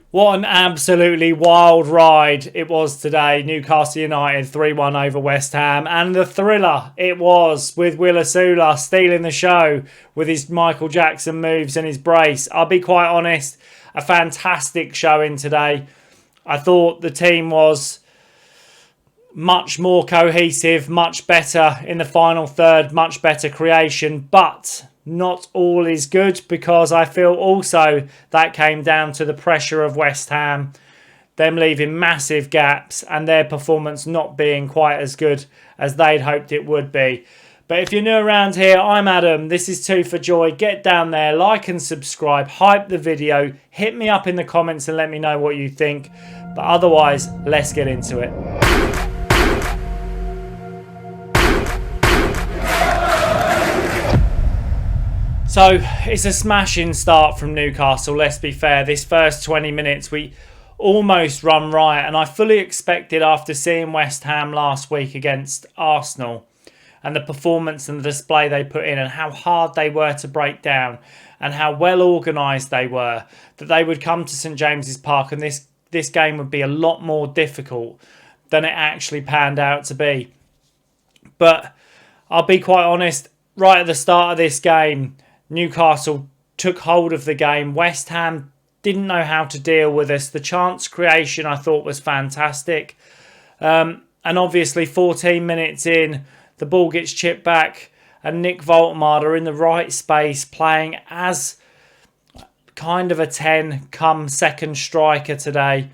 What an absolutely wild ride it was today. Newcastle United 3-1 over West Ham. And the thriller it was with Will-A-Soula stealing the show with his Michael Jackson moves and his brace. I'll be quite honest, a fantastic showing today. I thought the team was much more cohesive, much better in the final third, much better creation. But not all is good, because I feel also that came down to the pressure of West Ham, them leaving massive gaps and their performance not being quite as good as they'd hoped it would be. But if you're new around here, I'm Adam. This is Two for Joy. Get down there, like and subscribe, hype the video, hit me up in the comments and let me know what you think. But otherwise, let's get into it. So, it's a smashing start from Newcastle, let's be fair. This first 20 minutes, we almost run riot. And I fully expected, after seeing West Ham last week against Arsenal, and the performance and the display they put in, and how hard they were to break down, and how well organised they were, that they would come to St James's Park and this game would be a lot more difficult than it actually panned out to be. But I'll be quite honest, right at the start of this game, Newcastle took hold of the game. West Ham didn't know how to deal with us. The chance creation I thought was fantastic. And obviously 14 minutes in, the ball gets chipped back and Nick Almada in the right space, playing as kind of a 10 come second striker today.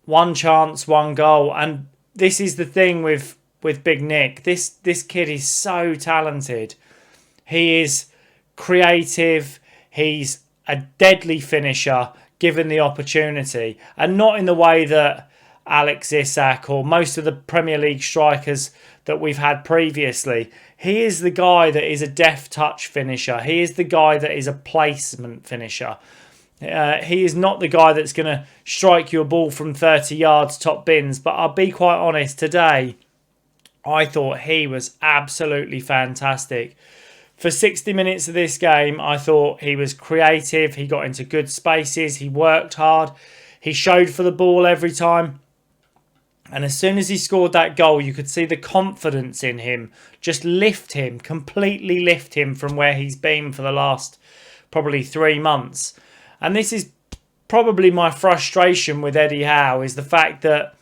One chance, one goal. And this is the thing with Big Nick. This kid is so talented. He is creative. He's a deadly finisher given the opportunity. And not in the way that Alex Isak or most of the Premier League strikers that we've had previously. He is the guy that is a deft touch finisher. He is the guy that is a placement finisher. He is not the guy that's going to strike you a ball from 30 yards top bins. But I'll be quite honest, today I thought he was absolutely fantastic. For 60 minutes of this game, I thought he was creative. He got into good spaces. He worked hard. He showed for the ball every time. And as soon as he scored that goal, you could see the confidence in him just completely lift him from where he's been for the last probably 3 months. And this is probably my frustration with Eddie Howe, is the fact that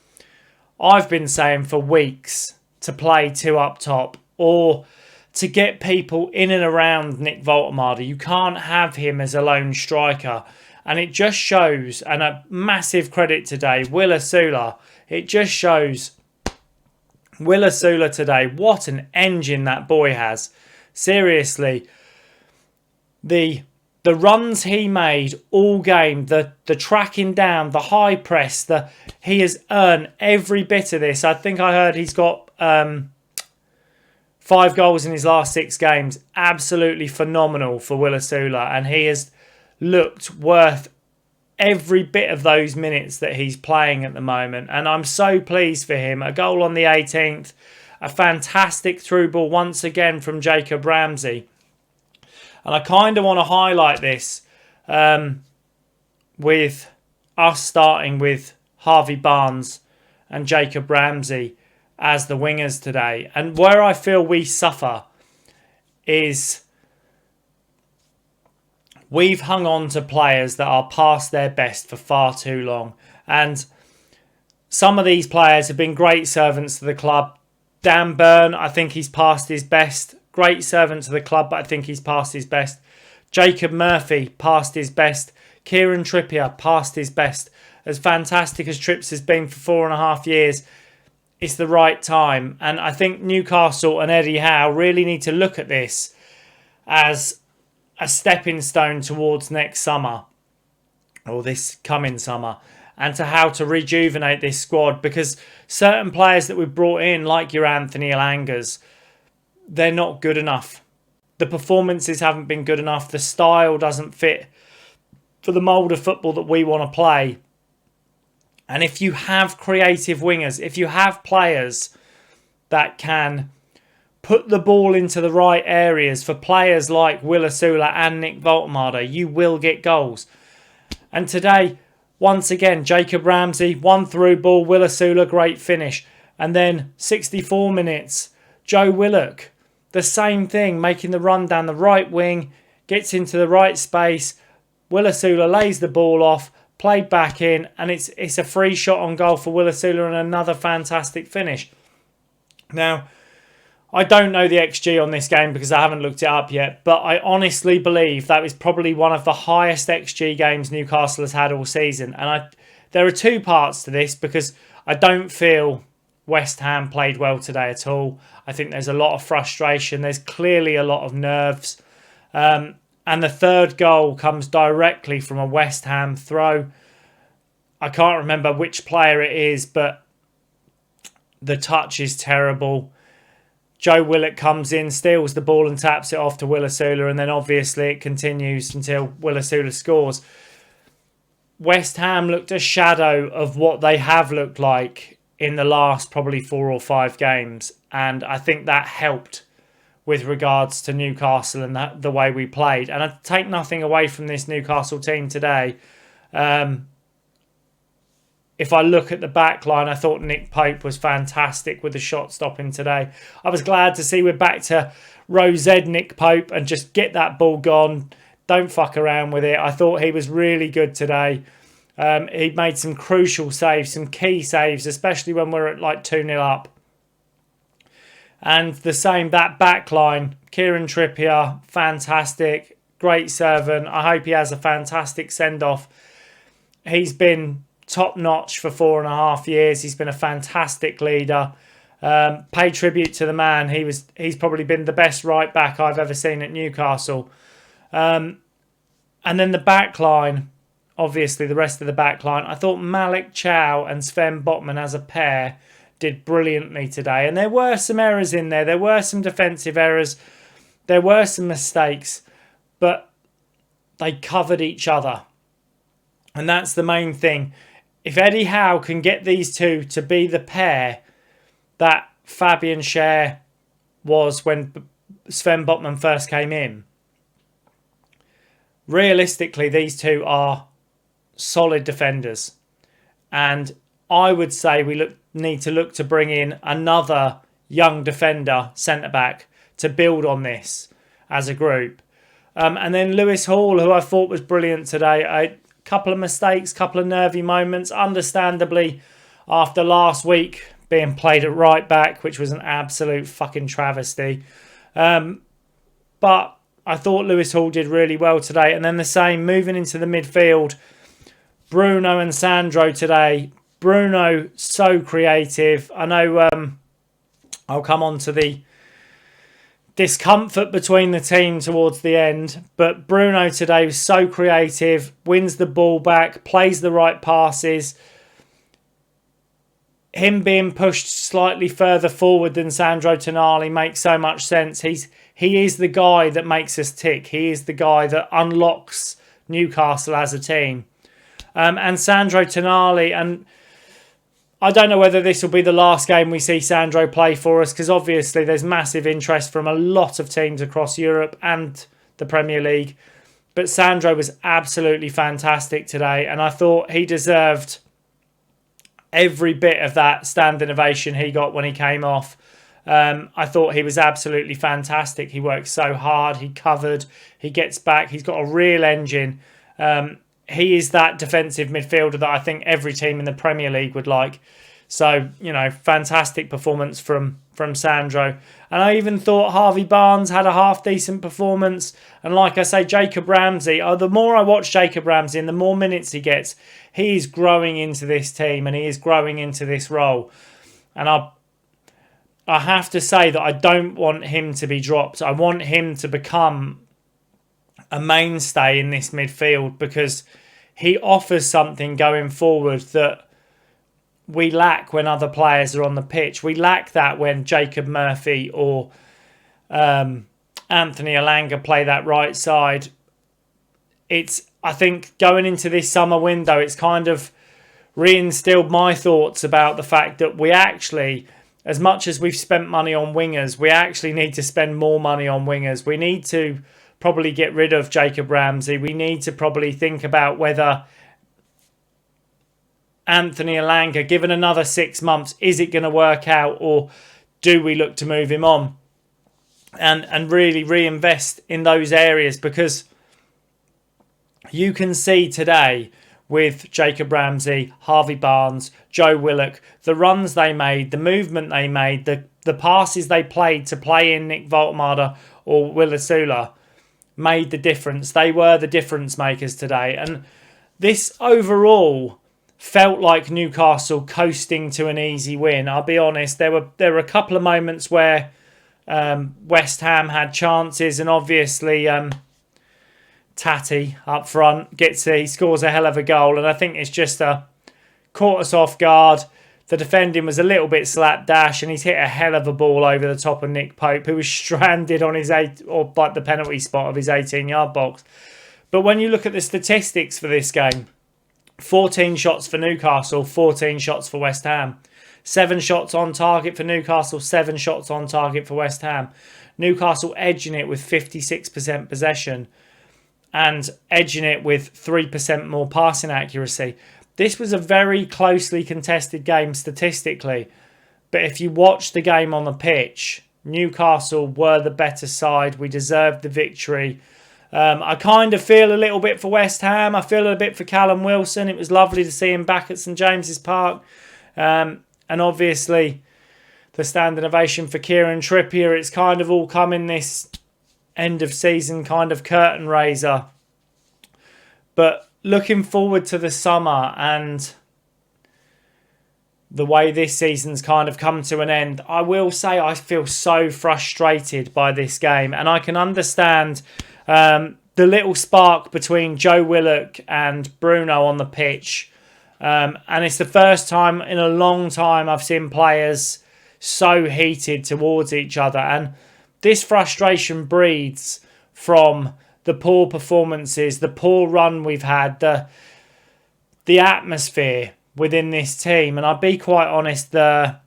I've been saying for weeks to play two up top, or to get people in and around Nick Almada. You can't have him as a lone striker. And it just shows, and a massive credit today, Will-A-Soula. It just shows Will-A-Soula today, what an engine that boy has. Seriously, the runs he made all game, the tracking down, the high press, he has earned every bit of this. I think I heard he's got 5 goals in his last 6 games. Absolutely phenomenal for Will-A-Soula. And he has looked worth every bit of those minutes that he's playing at the moment. And I'm so pleased for him. A goal on the 18th. A fantastic through ball once again from Jacob Ramsey. And I kind of want to highlight this with us starting with Harvey Barnes and Jacob Ramsey as the wingers today. And where I feel we suffer is we've hung on to players that are past their best for far too long. And some of these players have been great servants to the club. Dan Burn, I think he's past his best. Great servant to the club, but I think he's past his best. Jacob Murphy, past his best. Kieran Trippier, past his best. As fantastic as Trips has been for 4.5 years, it's the right time. And I think Newcastle and Eddie Howe really need to look at this as a stepping stone towards next summer, or this coming summer, and to how to rejuvenate this squad. Because certain players that we've brought in, like your Anthony Elangas, they're not good enough. The performances haven't been good enough. The style doesn't fit for the mould of football that we want to play. And if you have creative wingers, if you have players that can put the ball into the right areas for players like Will-A-Soula and Nick Almada, you will get goals. And today, once again, Jacob Ramsey, one through ball, Will-A-Soula, great finish. And then 64 minutes, Joe Willock, the same thing, making the run down the right wing, gets into the right space. Will-A-Soula lays the ball off, played back in, and it's a free shot on goal for Will-A-Soula and another fantastic finish. Now, I don't know the XG on this game because I haven't looked it up yet, but I honestly believe that was probably one of the highest XG games Newcastle has had all season. And there are two parts to this because I don't feel West Ham played well today at all. I think there's a lot of frustration. There's clearly a lot of nerves. And the third goal comes directly from a West Ham throw. I can't remember which player it is, but the touch is terrible. Joe Willock comes in, steals the ball and taps it off to Will-A-Soula, and then obviously it continues until Will-A-Soula scores. West Ham looked a shadow of what they have looked like in the last probably 4 or 5 games, and I think that helped with regards to Newcastle and the way we played. And I take nothing away from this Newcastle team today. If I look at the back line, I thought Nick Pope was fantastic with the shot stopping today. I was glad to see we're back to Rose Nick Pope and just get that ball gone. Don't fuck around with it. I thought he was really good today. He made some crucial saves, some key saves, especially when we're at like 2-0 up. And the same, that back line, Kieran Trippier, fantastic, great servant. I hope he has a fantastic send-off. He's been top-notch for 4.5 years. He's been a fantastic leader. Pay tribute to the man. He's probably been the best right-back I've ever seen at Newcastle. And then the back line, obviously the rest of the back line, I thought Malik Chow and Sven Botman as a pair did brilliantly today. And there were some errors in there. There were some defensive errors. There were some mistakes. But they covered each other. And that's the main thing. If Eddie Howe can get these two to be the pair that Fabian Schär was when Sven Botman first came in, realistically, these two are solid defenders. And I would say we need to look to bring in another young defender, centre-back, to build on this as a group. And then Lewis Hall, who I thought was brilliant today. A couple of mistakes, couple of nervy moments, understandably, after last week being played at right back, which was an absolute fucking travesty. But I thought Lewis Hall did really well today. And then the same, moving into the midfield, Bruno and Sandro today. Bruno, so creative. I know I'll come on to the discomfort between the team towards the end, but Bruno today was so creative, wins the ball back, plays the right passes. Him being pushed slightly further forward than Sandro Tonali makes so much sense. He is the guy that makes us tick. He is the guy that unlocks Newcastle as a team. And Sandro Tonali, and I don't know whether this will be the last game we see Sandro play for us, because obviously there's massive interest from a lot of teams across Europe and the Premier League. But Sandro was absolutely fantastic today, and I thought he deserved every bit of that standing ovation he got when he came off. I thought he was absolutely fantastic. He worked so hard, he covered, he gets back, he's got a real engine. He is that defensive midfielder that I think every team in the Premier League would like. So, you know, fantastic performance from Sandro. And I even thought Harvey Barnes had a half-decent performance. And like I say, Jacob Ramsey, the more I watch Jacob Ramsey and the more minutes he gets, he is growing into this team and he is growing into this role. And I have to say that I don't want him to be dropped. I want him to become a mainstay in this midfield because he offers something going forward that we lack when other players are on the pitch. We lack that when Jacob Murphy or Anthony Elanga play that right side. I think going into this summer window, it's kind of reinstilled my thoughts about the fact that we actually, as much as we've spent money on wingers, we actually need to spend more money on wingers. We need to probably get rid of Jacob Ramsey. We need to probably think about whether Anthony Elanga, given another 6 months, is it going to work out, or do we look to move him on and really reinvest in those areas? Because you can see today with Jacob Ramsey, Harvey Barnes, Joe Willock, the runs they made, the movement they made, the passes they played to play in Nick Almada or Will-A-Soula made the difference. They were the difference makers today. And this overall felt like Newcastle coasting to an easy win. I'll be honest, there were a couple of moments where West Ham had chances, and obviously Tatty up front he scores a hell of a goal, and I think it's just caught us off guard. The defending was a little bit slapdash, and he's hit a hell of a ball over the top of Nick Pope, who was stranded on his the penalty spot of his 18-yard box. But when you look at the statistics for this game, 14 shots for Newcastle, 14 shots for West Ham. 7 shots on target for Newcastle, 7 shots on target for West Ham. Newcastle edging it with 56% possession and edging it with 3% more passing accuracy. This was a very closely contested game statistically. But if you watch the game on the pitch, Newcastle were the better side. We deserved the victory. I kind of feel a little bit for West Ham. I feel a bit for Callum Wilson. It was lovely to see him back at St James's Park. And obviously, the standing ovation for Kieran Trippier. It's kind of all come in this end of season kind of curtain raiser. But looking forward to the summer and the way this season's kind of come to an end, I will say I feel so frustrated by this game. And I can understand the little spark between Joe Willock and Bruno on the pitch. And it's the first time in a long time I've seen players so heated towards each other. And this frustration breeds from the poor performances, the poor run we've had, the atmosphere within this team. And I'll be quite honest, I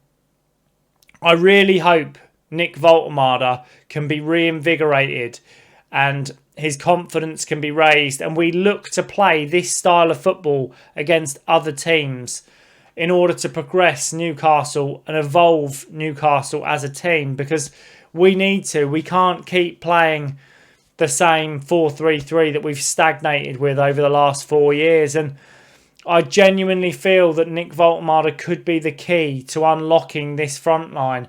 really hope Nick Almada can be reinvigorated and his confidence can be raised, and we look to play this style of football against other teams in order to progress Newcastle and evolve Newcastle as a team, because we need to. We can't keep playing the same 4-3-3 that we've stagnated with over the last 4 years. And I genuinely feel that Nick Almada could be the key to unlocking this front line.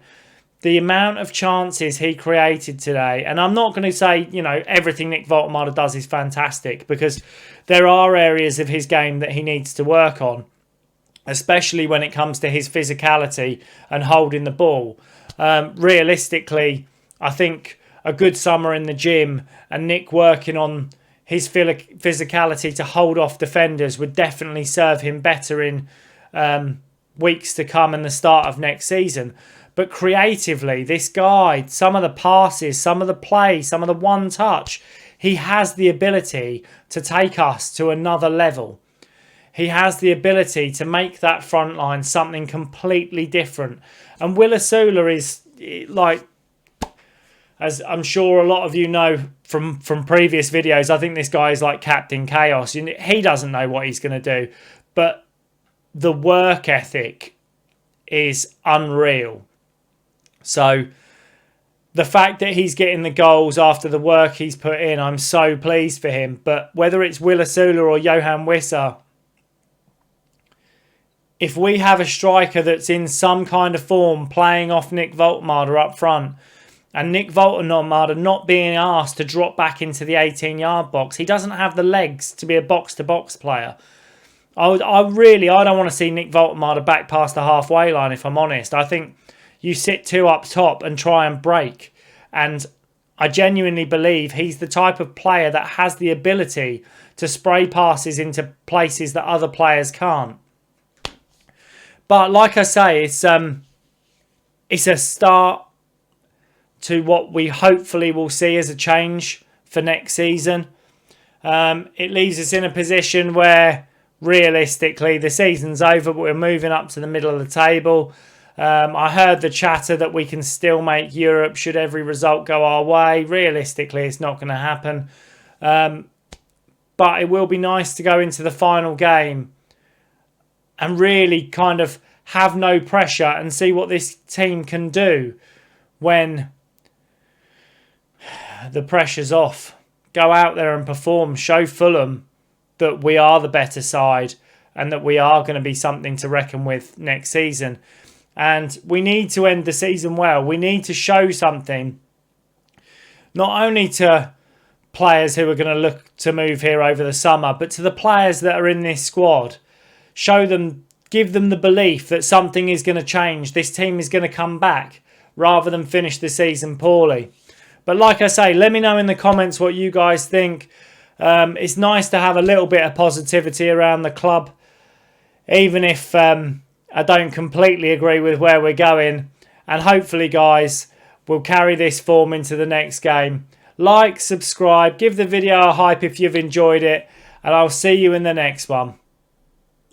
The amount of chances he created today, and I'm not going to say, everything Nick Almada does is fantastic, because there are areas of his game that he needs to work on, especially when it comes to his physicality and holding the ball. Realistically, I think a good summer in the gym and Nick working on his physicality to hold off defenders would definitely serve him better in weeks to come and the start of next season. But creatively, this guy, some of the passes, some of the play, some of the one touch, he has the ability to take us to another level. He has the ability to make that front line something completely different. And Will-A-Soula is, like, as I'm sure a lot of you know from previous videos, I think this guy is like Captain Chaos. He doesn't know what he's going to do. But the work ethic is unreal. So the fact that he's getting the goals after the work he's put in, I'm so pleased for him. But whether it's Will-A-Soula or Johan Wissa, if we have a striker that's in some kind of form playing off Nick Almada up front, and Nick Almada not being asked to drop back into the 18-yard box, he doesn't have the legs to be a box-to-box player. I don't want to see Nick Almada back past the halfway line, if I'm honest. I think you sit two up top and try and break. And I genuinely believe he's the type of player that has the ability to spray passes into places that other players can't. But like I say, it's a start to what we hopefully will see as a change for next season. It leaves us in a position where realistically the season's over, but we're moving up to the middle of the table. I heard the chatter that we can still make Europe should every result go our way. Realistically, it's not going to happen. But it will be nice to go into the final game and really kind of have no pressure and see what this team can do when the pressure's off. Go out there and perform. Show Fulham that we are the better side and that we are going to be something to reckon with next season. And we need to end the season well. We need to show something, not only to players who are going to look to move here over the summer, but to the players that are in this squad. Show them, give them the belief that something is going to change. This team is going to come back rather than finish the season poorly. But like I say, let me know in the comments what you guys think. It's nice to have a little bit of positivity around the club, even if I don't completely agree with where we're going. And hopefully, guys, we'll carry this form into the next game. Like, subscribe, give the video a hype if you've enjoyed it, and I'll see you in the next one.